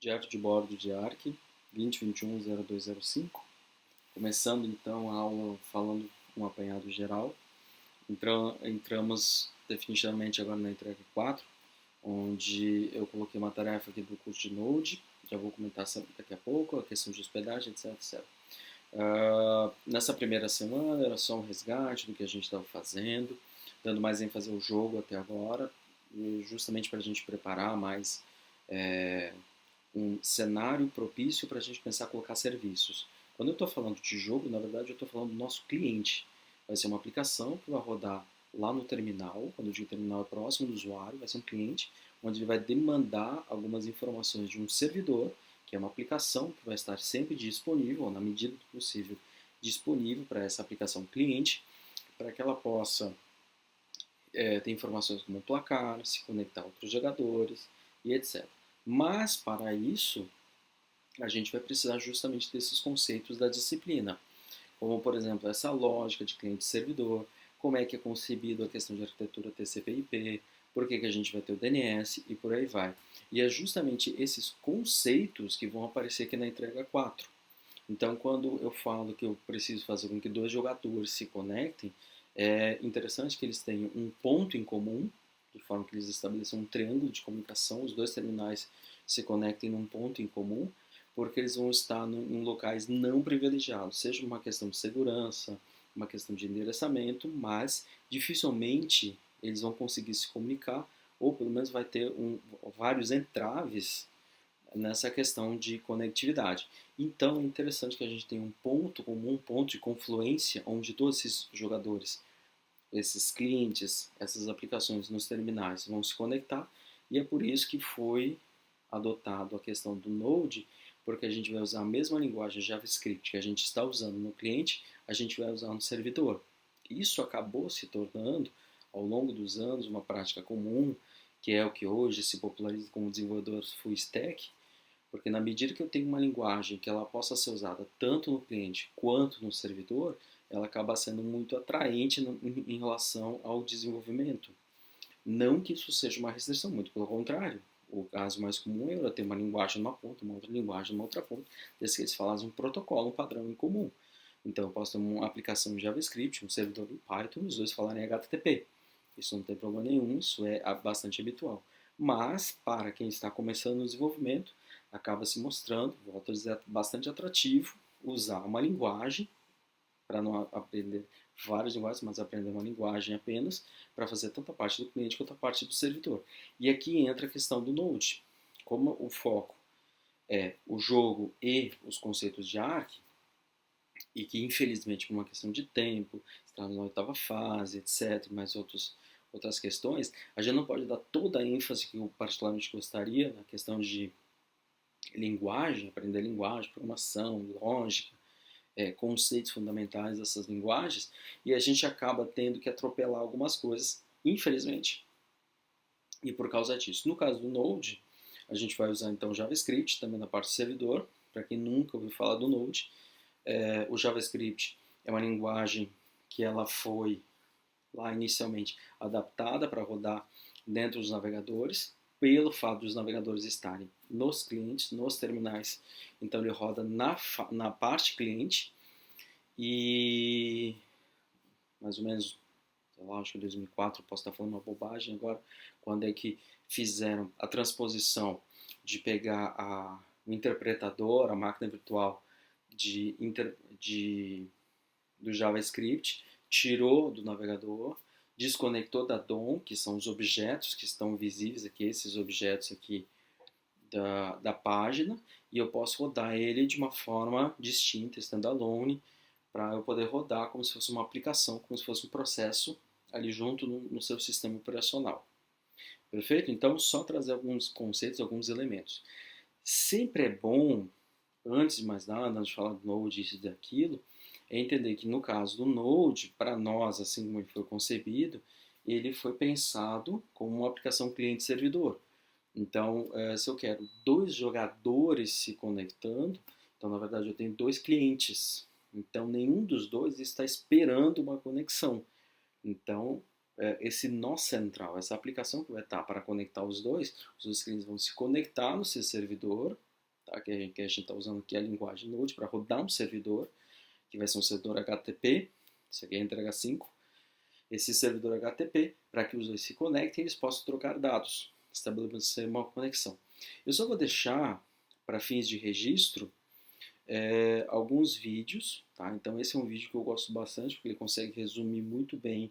Diário de bordo de ARC 2021-0205. Começando então a aula falando um apanhado geral. Entramos definitivamente agora na entrega 4, onde eu coloquei uma tarefa aqui do curso de Node, já vou comentar daqui a pouco, a questão de hospedagem, etc. etc. Nessa primeira semana era só um resgate do que a gente estava fazendo, dando mais ênfase ao jogo até agora, justamente para a gente preparar mais um cenário propício para a gente pensar em colocar serviços. Quando eu estou falando de jogo, na verdade eu estou falando do nosso cliente. Vai ser uma aplicação que vai rodar lá no terminal, quando eu digo terminal é próximo do usuário, vai ser um cliente, onde ele vai demandar algumas informações de um servidor, que é uma aplicação que vai estar sempre disponível, ou na medida do possível, disponível para essa aplicação cliente, para que ela possa ter informações como placar, se conectar a outros jogadores e etc. Mas, para isso, a gente vai precisar justamente desses conceitos da disciplina, como, por exemplo, essa lógica de cliente-servidor, como é que é concebido a questão de arquitetura TCP/IP, por que a gente vai ter o DNS e por aí vai. E é justamente esses conceitos que vão aparecer aqui na entrega 4. Então, quando eu falo que eu preciso fazer com que dois jogadores se conectem, é interessante que eles tenham um ponto em comum, de forma que eles estabeleçam um triângulo de comunicação, os dois terminais se conectem num ponto em comum, porque eles vão estar em locais não privilegiados, seja uma questão de segurança, uma questão de endereçamento, mas dificilmente eles vão conseguir se comunicar, ou pelo menos vai ter vários entraves nessa questão de conectividade. Então é interessante que a gente tenha um ponto comum, um ponto de confluência, onde todos esses jogadores, esses clientes, essas aplicações nos terminais vão se conectar, e é por isso que foi adotado a questão do Node, porque a gente vai usar a mesma linguagem JavaScript que a gente está usando no cliente, a gente vai usar no servidor. Isso acabou se tornando, ao longo dos anos, uma prática comum, que é o que hoje se populariza como desenvolvedor full stack, porque na medida que eu tenho uma linguagem que ela possa ser usada tanto no cliente quanto no servidor, ela acaba sendo muito atraente em relação ao desenvolvimento. Não que isso seja uma restrição, muito pelo contrário. O caso mais comum é eu ter uma linguagem numa ponta, uma outra linguagem numa outra ponta, desde que eles falassem um protocolo, um padrão em comum. Então eu posso ter uma aplicação em JavaScript, um servidor em Python, os dois falarem HTTP. Isso não tem problema nenhum, isso é bastante habitual. Mas, para quem está começando no desenvolvimento, acaba se mostrando, volto a dizer, bastante atrativo usar uma linguagem, para não aprender várias linguagens, mas aprender uma linguagem apenas, para fazer tanto a parte do cliente quanto a parte do servidor. E aqui entra a questão do Node. Como o foco é o jogo e os conceitos de ARC, e que infelizmente por uma questão de tempo, estamos na oitava fase, etc., mais outras questões, a gente não pode dar toda a ênfase que eu particularmente gostaria na questão de linguagem, aprender linguagem, programação, lógica, conceitos fundamentais dessas linguagens, e a gente acaba tendo que atropelar algumas coisas, infelizmente, e por causa disso. No caso do Node, a gente vai usar então JavaScript, também na parte do servidor, para quem nunca ouviu falar do Node. O JavaScript é uma linguagem que ela foi lá inicialmente adaptada para rodar dentro dos navegadores, pelo fato dos navegadores estarem nos clientes, nos terminais. Então ele roda na parte cliente e mais ou menos, sei lá, acho que em 2004, posso estar falando uma bobagem agora, quando é que fizeram a transposição de pegar o interpretador, a máquina virtual do JavaScript, tirou do navegador, desconectou da DOM, que são os objetos que estão visíveis aqui, esses objetos aqui da página, e eu posso rodar ele de uma forma distinta, standalone, para eu poder rodar como se fosse uma aplicação, como se fosse um processo ali junto no seu sistema operacional. Perfeito? Então, só trazer alguns conceitos, alguns elementos. Sempre é bom, antes de mais nada, antes de falar do Node, isso e daquilo, é entender que no caso do Node, para nós, assim como ele foi concebido, ele foi pensado como uma aplicação cliente-servidor. Então, se eu quero dois jogadores se conectando, então na verdade eu tenho dois clientes. Então, nenhum dos dois está esperando uma conexão. Então, esse nó central, essa aplicação que vai estar para conectar os dois clientes vão se conectar no seu servidor, tá? Que a gente está usando aqui a linguagem Node para rodar um servidor, que vai ser um servidor HTTP, isso aqui é entrega 5, esse servidor HTTP, para que os dois se conectem e eles possam trocar dados, estabelecer uma conexão. Eu só vou deixar, para fins de registro, alguns vídeos, tá? Então esse é um vídeo que eu gosto bastante, porque ele consegue resumir muito bem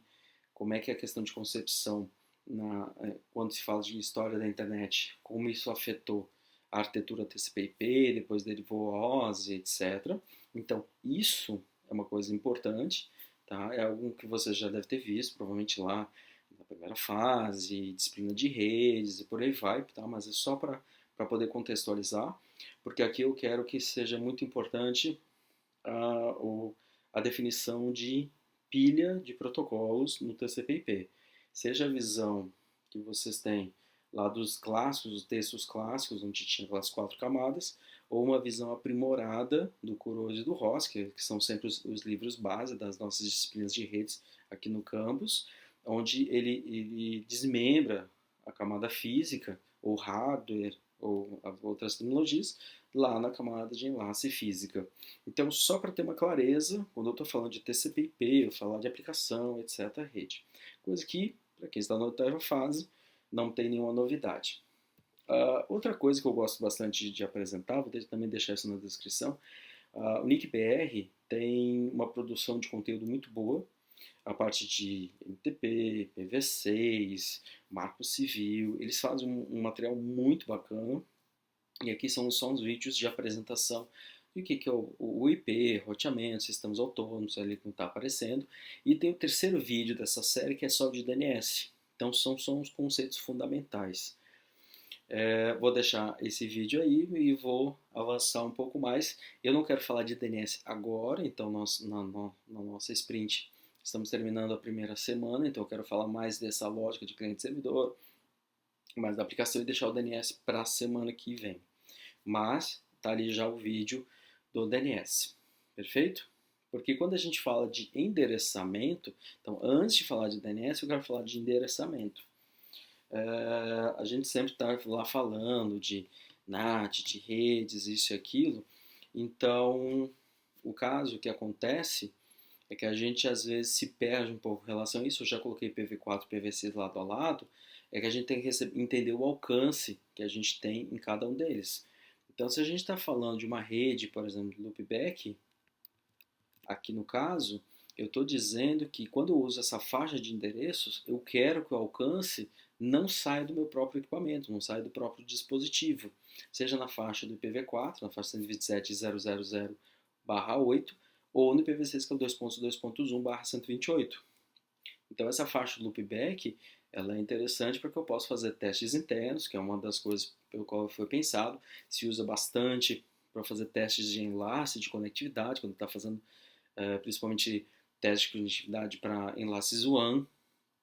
como é que é a questão de concepção quando se fala de história da internet, como isso afetou a arquitetura TCP/IP, depois derivou a OSI, etc. Então isso é uma coisa importante, tá? É algo que você já deve ter visto, provavelmente lá na primeira fase, disciplina de redes e por aí vai, tá? Mas é só para poder contextualizar, porque aqui eu quero que seja muito importante a definição de pilha de protocolos no TCP/IP. Seja a visão que vocês têm lá dos clássicos, os textos clássicos, onde tinha aquelas 4 camadas, ou uma visão aprimorada do Kuroda e do Ross, que são sempre os livros base das nossas disciplinas de redes aqui no campus, onde ele desmembra a camada física, ou hardware, ou outras tecnologias, lá na camada de enlace física. Então, só para ter uma clareza, quando eu estou falando de TCP/IP, eu falar de aplicação, etc., rede. Coisa que, para quem está na oitava fase, não tem nenhuma novidade. Outra coisa que eu gosto bastante de apresentar, vou também deixar isso na descrição, o NIC-BR tem uma produção de conteúdo muito boa, a parte de MTP, PV6, Marco Civil, eles fazem um material muito bacana, e aqui são só uns vídeos de apresentação do que é o IP, roteamento, sistemas autônomos, ali que não está aparecendo. E tem o terceiro vídeo dessa série que é só de DNS. Então são os conceitos fundamentais. Vou deixar esse vídeo aí e vou avançar um pouco mais. Eu não quero falar de DNS agora, então na nossa sprint estamos terminando a primeira semana, então eu quero falar mais dessa lógica de cliente-servidor, mais da aplicação e deixar o DNS para a semana que vem. Mas tá ali já o vídeo do DNS, perfeito? Porque quando a gente fala de endereçamento, então antes de falar de DNS eu quero falar de endereçamento. A gente sempre está lá falando de NAT, de redes, isso e aquilo, então o caso que acontece é que a gente às vezes se perde um pouco em relação a isso, eu já coloquei PV4 e PV6 lado a lado, é que a gente tem que entender o alcance que a gente tem em cada um deles. Então, se a gente está falando de uma rede, por exemplo, loopback, aqui no caso, eu estou dizendo que quando eu uso essa faixa de endereços, eu quero que o alcance não saia do meu próprio equipamento, não saia do próprio dispositivo, seja na faixa do IPv4, na faixa 127.0.0/8, ou no IPv6, que é o 2.2.1/128. Então, essa faixa do loopback ela é interessante porque eu posso fazer testes internos, que é uma das coisas pelo qual foi pensado. Se usa bastante para fazer testes de enlace, de conectividade, quando está fazendo principalmente testes de conectividade para enlaces WAN.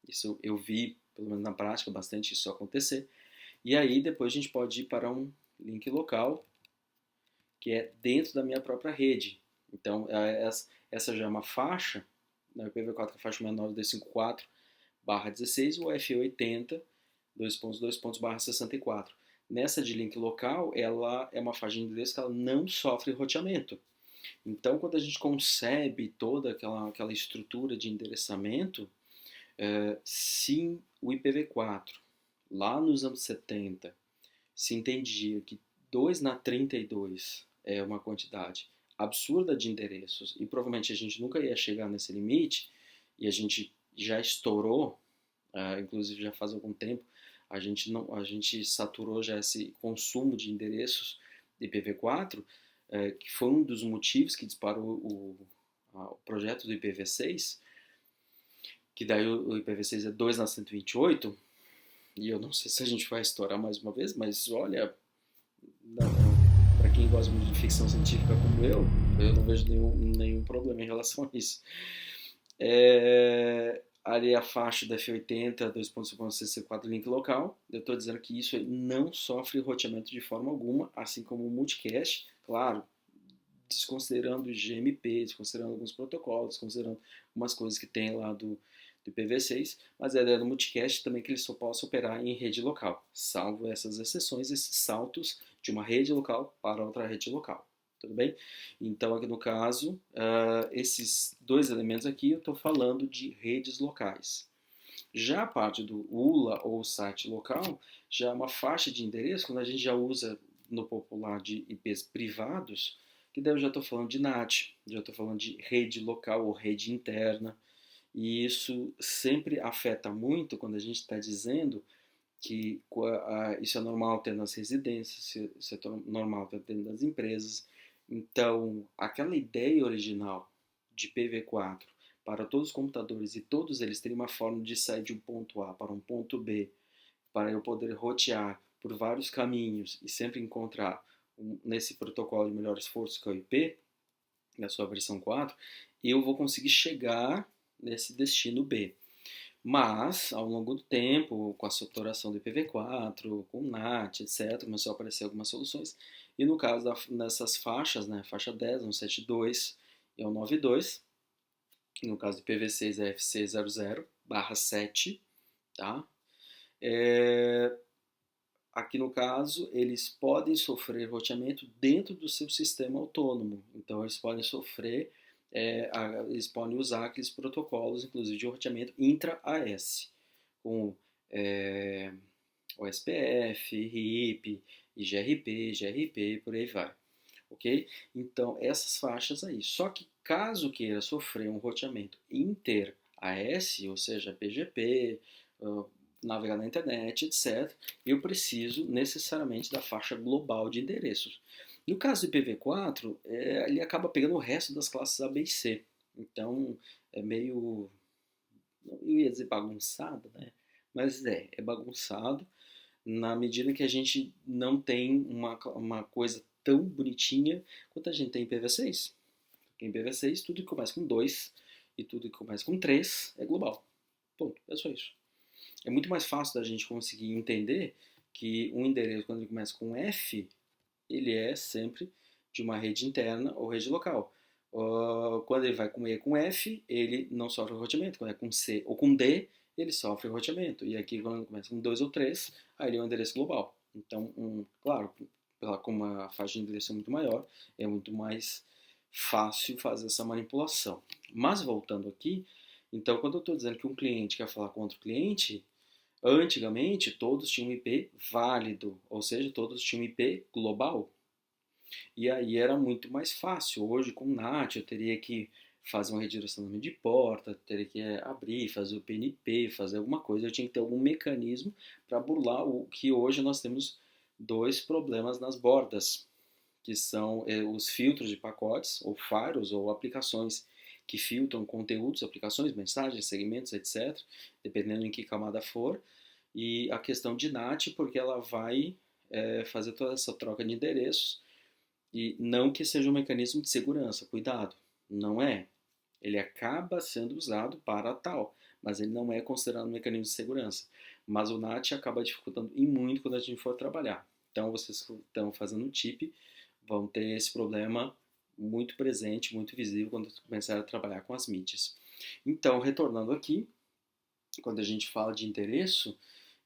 Isso eu vi, pelo menos na prática, bastante isso acontecer. E aí depois a gente pode ir para um link local, que é dentro da minha própria rede. Então, essa já é uma faixa, na IPv4 que é a faixa 69254/16, o F80 2.2./64. Nessa de link local, ela é uma faixa de endereço que ela não sofre roteamento. Então, quando a gente concebe toda aquela estrutura de endereçamento, se o IPv4, lá nos anos 70, se entendia que 2/32 é uma quantidade absurda de endereços e provavelmente a gente nunca ia chegar nesse limite, e a gente já estourou, inclusive já faz algum tempo, a gente saturou já esse consumo de endereços de IPv4, que foi um dos motivos que disparou o projeto do IPv6, que daí o IPv6 é 2/128, e eu não sei se a gente vai estourar mais uma vez, mas olha, para quem gosta muito de ficção científica como eu não vejo nenhum problema em relação a isso. Ali a faixa da F80, 2.2.64 link local, eu estou dizendo que isso não sofre roteamento de forma alguma, assim como o multicast, claro, desconsiderando o GMP, desconsiderando alguns protocolos, desconsiderando umas coisas que tem lá do IPv6, mas a ideia do multicast também é que ele só possa operar em rede local, salvo essas exceções, esses saltos de uma rede local para outra rede local. Tudo bem? Então, aqui no caso, esses dois elementos aqui, eu estou falando de redes locais. Já a parte do ULA ou site local, já é uma faixa de endereço, quando a gente já usa no popular de IPs privados, que daí eu já estou falando de NAT, já estou falando de rede local ou rede interna, e isso sempre afeta muito quando a gente está dizendo que isso é normal ter nas residências, isso é normal ter dentro das empresas. Então, aquela ideia original de PV4 para todos os computadores e todos eles terem uma forma de sair de um ponto A para um ponto B, para eu poder rotear por vários caminhos e sempre encontrar nesse protocolo de melhor esforço que é o IP, na sua versão 4, eu vou conseguir chegar nesse destino B. Mas, ao longo do tempo, com a saturação do IPv4, com o NAT, etc., começou a aparecer algumas soluções. E no caso dessas faixas, né, faixa 10, 172 e 192, no caso do IPv6 é FC00/7, tá? Aqui no caso, eles podem sofrer roteamento dentro do seu sistema autônomo. Então, eles podem sofrer, eles podem usar aqueles protocolos, inclusive de roteamento intra-AS, com OSPF, RIP, IGRP, GRP, por aí vai. Ok? Então, essas faixas aí. Só que caso queira sofrer um roteamento inter-AS, ou seja, PGP, navegar na internet, etc., eu preciso necessariamente da faixa global de endereços. No caso do IPv4, ele acaba pegando o resto das classes A, B e C. Então, é meio, eu ia dizer bagunçado, né? Mas é bagunçado na medida que a gente não tem uma coisa tão bonitinha quanto a gente tem em IPv6. Porque em IPv6, tudo que começa com 2 e tudo que começa com 3 é global. Ponto. É só isso. É muito mais fácil da gente conseguir entender que um endereço, quando ele começa com F, ele é sempre de uma rede interna ou rede local. Quando ele vai com E com F, ele não sofre roteamento. Quando é com C ou com D, ele sofre roteamento. E aqui, quando começa com 2 ou 3, aí ele é um endereço global. Então, claro, como a faixa de endereço é muito maior, é muito mais fácil fazer essa manipulação. Mas voltando aqui, então quando eu estou dizendo que um cliente quer falar com outro cliente, antigamente todos tinham um IP válido, ou seja, todos tinham um IP global. E aí era muito mais fácil. Hoje com o NAT eu teria que fazer um redirecionamento de porta, teria que abrir, fazer o PNP, fazer alguma coisa. Eu tinha que ter algum mecanismo para burlar o que hoje nós temos dois problemas nas bordas, que são os filtros de pacotes, ou firewalls, ou aplicações que filtram conteúdos, aplicações, mensagens, segmentos, etc., dependendo em que camada for, e a questão de NAT, porque ela vai fazer toda essa troca de endereços, e não que seja um mecanismo de segurança, cuidado, não é. Ele acaba sendo usado para tal, mas ele não é considerado um mecanismo de segurança. Mas o NAT acaba dificultando e muito quando a gente for trabalhar. Então, vocês que estão fazendo o TIP vão ter esse problema muito presente, muito visível quando começar a trabalhar com as mídias. Então, retornando aqui, quando a gente fala de endereço,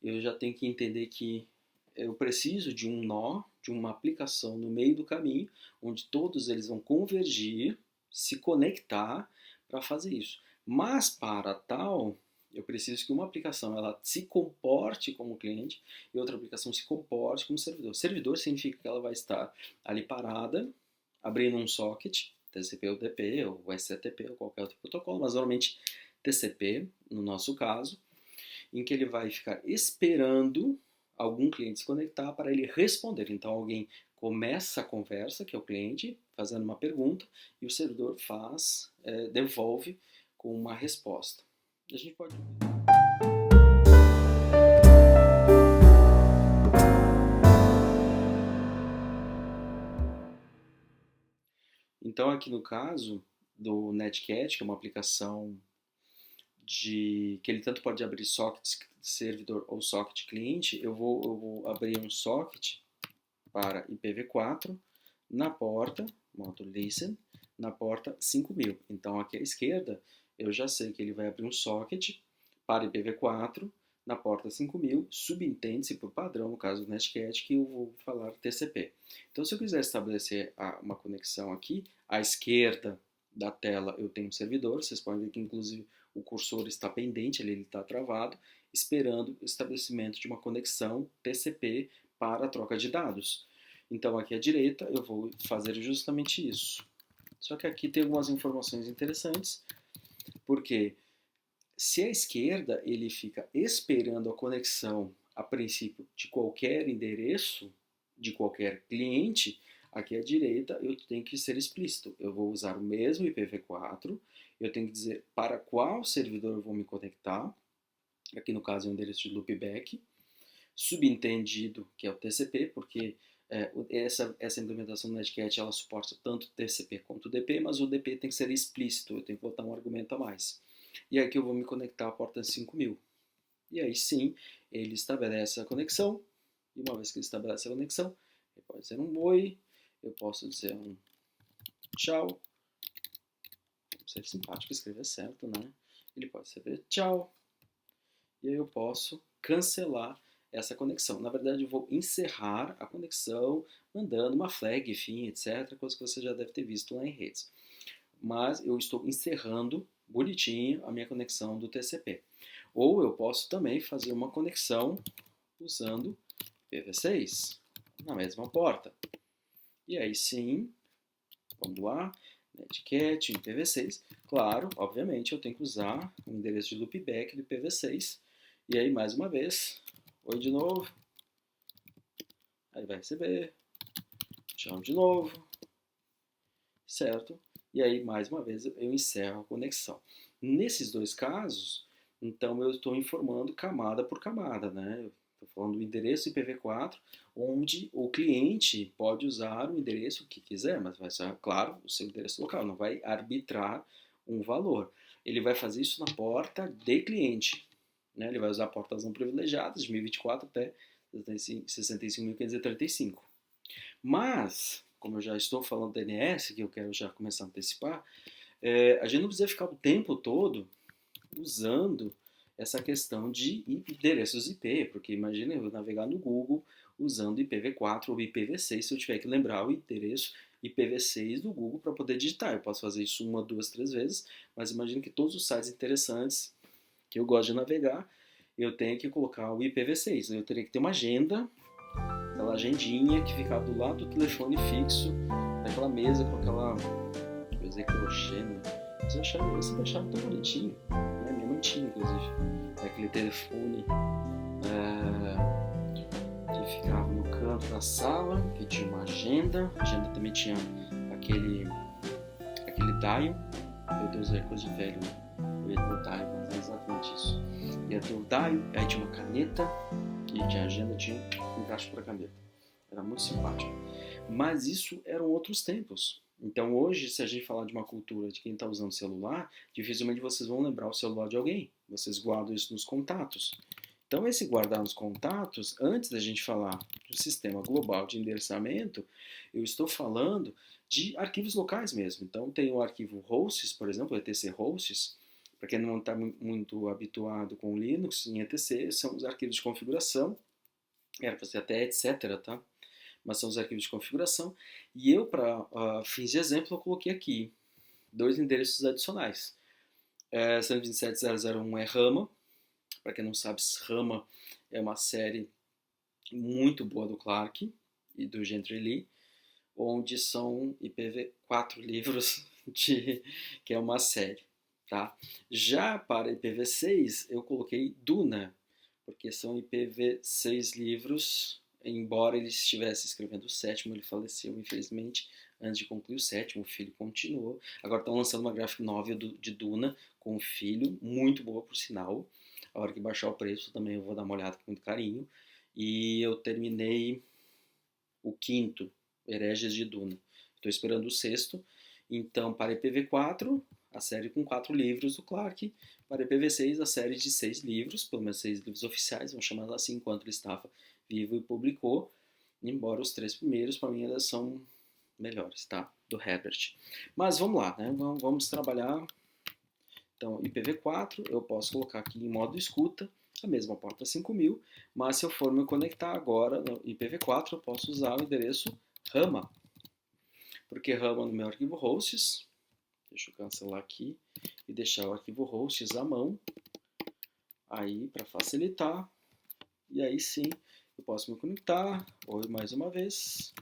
eu já tenho que entender que eu preciso de um nó, de uma aplicação no meio do caminho, onde todos eles vão convergir, se conectar para fazer isso. Mas para tal, eu preciso que uma aplicação ela se comporte como cliente e outra aplicação se comporte como servidor. Servidor significa que ela vai estar ali parada, abrindo um socket, TCP ou DP, ou SCTP, ou qualquer outro protocolo, mas normalmente TCP, no nosso caso, em que ele vai ficar esperando algum cliente se conectar para ele responder. Então alguém começa a conversa, que é o cliente, fazendo uma pergunta, e o servidor devolve com uma resposta. A gente pode... Então aqui no caso do Netcat, que é uma aplicação que ele tanto pode abrir socket servidor ou socket cliente, eu vou abrir um socket para IPv4 na porta, modo listen, na porta 5000. Então aqui à esquerda eu já sei que ele vai abrir um socket para IPv4, na porta 5000, subentende-se por padrão, no caso do Netcat, que eu vou falar TCP. Então, se eu quiser estabelecer uma conexão aqui, à esquerda da tela eu tenho um servidor, vocês podem ver que inclusive o cursor está pendente, ele está travado, esperando o estabelecimento de uma conexão TCP para a troca de dados. Então, aqui à direita eu vou fazer justamente isso. Só que aqui tem algumas informações interessantes, porque se à esquerda ele fica esperando a conexão, a princípio, de qualquer endereço, de qualquer cliente, aqui à direita eu tenho que ser explícito. Eu vou usar o mesmo IPv4, eu tenho que dizer para qual servidor eu vou me conectar, aqui no caso é o endereço de loopback, subentendido que é o TCP, porque essa implementação do Netcat ela suporta tanto TCP quanto DP, mas o DP tem que ser explícito, eu tenho que botar um argumento a mais. E aqui eu vou me conectar à porta 5000. E aí sim, ele estabelece a conexão, e uma vez que ele estabelece a conexão, ele pode dizer um oi, eu posso dizer um tchau, vamos ser simpático, escrever certo, né? Ele pode escrever tchau, e aí eu posso cancelar essa conexão. Na verdade, eu vou encerrar a conexão mandando uma flag, enfim, etc. Coisa que você já deve ter visto lá em redes. Mas eu estou encerrando bonitinho a minha conexão do TCP. Ou eu posso também fazer uma conexão usando IPv6 na mesma porta. E aí sim, vamos lá, Netcat, IPv6. Claro, obviamente eu tenho que usar o endereço de loopback do IPv6. E aí, mais uma vez, oi de novo. Aí vai receber. Tchau de novo. Certo? E aí, mais uma vez, eu encerro a conexão. Nesses dois casos, então eu estou informando camada por camada, né? Eu estou falando do endereço IPv4, onde o cliente pode usar o endereço que quiser, mas vai ser, claro, o seu endereço local, não vai arbitrar um valor. Ele vai fazer isso na porta de cliente, né? Ele vai usar portas não privilegiadas, de 1024 até 65.535. Mas, como eu já estou falando do DNS, que eu quero já começar a antecipar, a gente não precisa ficar o tempo todo usando essa questão de endereços IP, porque imagina eu navegar no Google usando IPv4 ou IPv6 se eu tiver que lembrar o endereço IPv6 do Google para poder digitar. Eu posso fazer isso uma, duas, três vezes, mas imagina que todos os sites interessantes que eu gosto de navegar, eu tenho que colocar o IPv6. Eu teria que ter uma agenda, aquela agendinha que ficava do lado do telefone fixo, naquela mesa com aquela coisa de crochê, né? Você achava tão bonitinho, né? Minha mãe tinha, inclusive, aquele telefone que ficava no canto da sala, que tinha uma agenda, a agenda também tinha aquele dial. Meu Deus, é coisa de velho, né? Eu ia ter o dial, mas é exatamente isso. Ia ter o dial, aí tinha uma caneta, e tinha agenda, tinha um encaixe para caneta. Era muito simpático. Mas isso eram outros tempos. Então hoje, se a gente falar de uma cultura de quem está usando celular, dificilmente vocês vão lembrar o celular de alguém. Vocês guardam isso nos contatos. Então esse guardar nos contatos, antes da gente falar do sistema global de endereçamento, eu estou falando de arquivos locais mesmo. Então tem o arquivo hosts, por exemplo, etc hosts. Para quem não está muito habituado com Linux, em etc são os arquivos de configuração. Era para ser até etc, tá? Mas são os arquivos de configuração. E eu, para fins de exemplo, eu coloquei aqui dois endereços adicionais. 127.001 é Rama. Para quem não sabe, Rama é uma série muito boa do Clarke e do Gentry Lee, onde são IPv4 livros, que é uma série. Tá? Já para IPv6, eu coloquei Duna, porque são IPv6 livros. Embora ele estivesse escrevendo o sétimo, ele faleceu, infelizmente, antes de concluir o sétimo. O filho continuou. Agora estão lançando uma graphic novel de Duna com o filho, muito boa, por sinal. A hora que baixar o preço também eu vou dar uma olhada com muito carinho. E eu terminei o quinto, Hereges de Duna. Estou esperando o sexto. Então, para IPv4, a série com 4 livros do Clarke. Para IPv6, a série de 6 livros, pelo menos 6 livros oficiais, vamos chamar assim, enquanto ele estava vivo e publicou, embora os 3 primeiros, para mim, ainda são melhores, tá? Do Herbert. Mas vamos lá, né? Vamos trabalhar. Então, IPv4, eu posso colocar aqui em modo escuta, a mesma porta 5000, mas se eu for me conectar agora no IPv4, eu posso usar o endereço RAMA, porque RAMA no meu arquivo hosts, deixa eu cancelar aqui e deixar o arquivo hosts à mão, aí para facilitar, e aí sim eu posso me conectar, ou mais uma vez,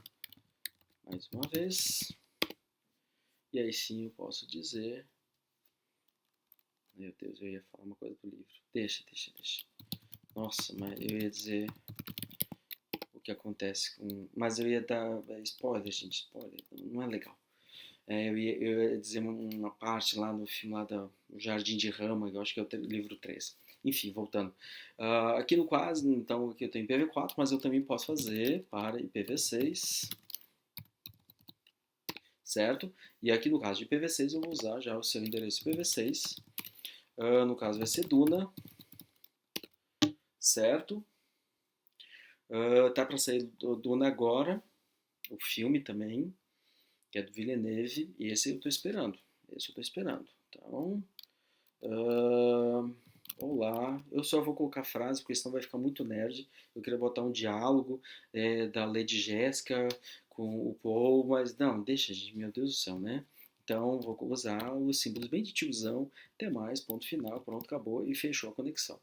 e aí sim eu posso dizer, meu Deus, eu ia falar uma coisa do livro, deixa, nossa, mas eu ia dizer o que acontece com, mas eu ia dar spoiler, gente, spoiler, não é legal. Eu ia dizer uma parte lá no filme lá do Jardim de Rama, eu acho que é o livro 3. Enfim, voltando. Aqui no quase, então, aqui eu tenho IPv4, mas eu também posso fazer para IPv6, certo? E aqui no caso de IPv6 eu vou usar já o seu endereço IPv6. No caso vai ser Duna, certo? Tá para sair do Duna agora, o filme também, que é do Villeneuve, e esse eu estou esperando. Então, olá, eu só vou colocar frase, porque senão vai ficar muito nerd. Eu queria botar um diálogo da Lady Jéssica com o Paul, mas não, deixa, gente, meu Deus do céu, né? Então, vou usar os símbolos bem de tiozão, até mais, ponto final, pronto, acabou e fechou a conexão.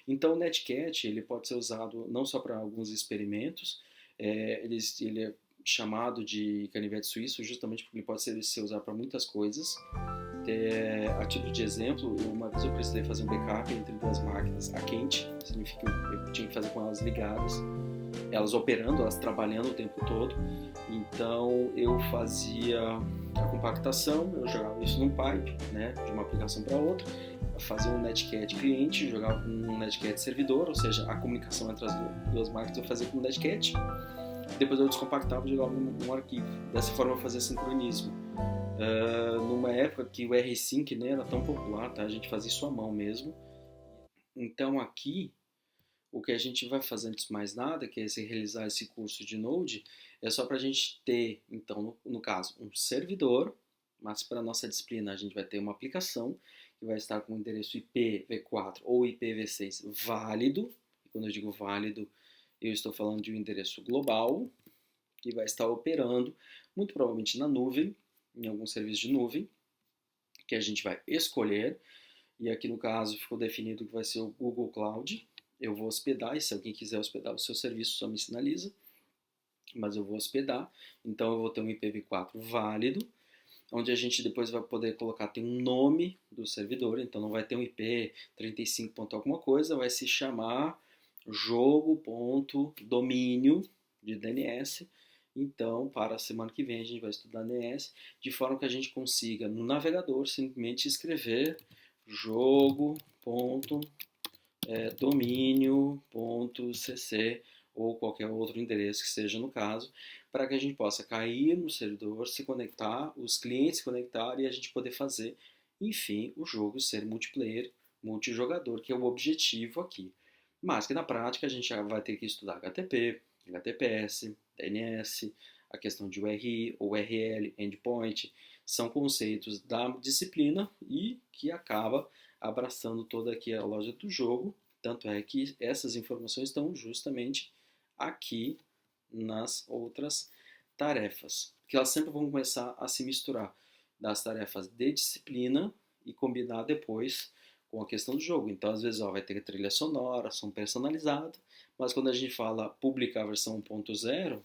Então, o Netcat, ele pode ser usado não só para alguns experimentos, ele é chamado de canivete suíço justamente porque ele pode ser usado para muitas coisas. A título de exemplo, uma vez eu precisei fazer um backup entre duas máquinas a quente, significa que eu tinha que fazer com elas ligadas, elas operando, elas trabalhando o tempo todo. Então eu fazia a compactação, eu jogava isso num pipe, né, de uma aplicação para outra, fazia um netcat cliente, jogava com um netcat servidor, ou seja, a comunicação entre as duas máquinas eu fazia com um netcat. Depois eu descompactava e jogava num arquivo. Dessa forma eu fazia sincronismo. Numa época que o R-Sync nem era tão popular, tá? A gente fazia isso à mão mesmo. Então aqui, o que a gente vai fazer antes de mais nada, que é realizar esse curso de Node, é só para a gente ter, então, no caso, um servidor, mas para a nossa disciplina a gente vai ter uma aplicação que vai estar com o endereço IPv4 ou IPv6 válido. E quando eu digo válido, eu estou falando de um endereço global, que vai estar operando, muito provavelmente na nuvem, em algum serviço de nuvem, que a gente vai escolher, e aqui no caso ficou definido que vai ser o Google Cloud. Eu vou hospedar, e se alguém quiser hospedar o seu serviço, só me sinaliza, mas eu vou hospedar, então eu vou ter um IPv4 válido, onde a gente depois vai poder colocar, tem um nome do servidor, então não vai ter um IP 35. Alguma coisa, vai se chamar jogo.domínio de DNS. Então, para a semana que vem a gente vai estudar DNS, de forma que a gente consiga no navegador simplesmente escrever jogo.domínio.cc ou qualquer outro endereço que seja no caso, para que a gente possa cair no servidor, se conectar, os clientes se conectarem e a gente poder fazer, enfim, o jogo ser multiplayer, multijogador, que é o objetivo aqui. Mas que na prática a gente já vai ter que estudar HTTP, HTTPS, DNS, a questão de URI, URL, endpoint, são conceitos da disciplina e que acaba abraçando toda aqui a loja do jogo. Tanto é que essas informações estão justamente aqui nas outras tarefas, que elas sempre vão começar a se misturar das tarefas de disciplina e combinar depois com a questão do jogo. Então, às vezes, vai ter trilha sonora, som personalizado, mas quando a gente fala publicar a versão 1.0,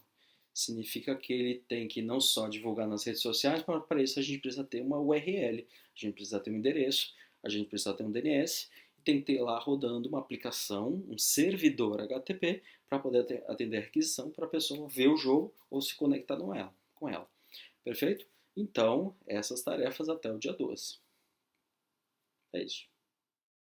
significa que ele tem que não só divulgar nas redes sociais, mas para isso a gente precisa ter uma URL, a gente precisa ter um endereço, a gente precisa ter um DNS, e tem que ter lá rodando uma aplicação, um servidor HTTP, para poder atender a requisição para a pessoa ver o jogo ou se conectar com ela. Perfeito? Então, essas tarefas até o dia 12. É isso.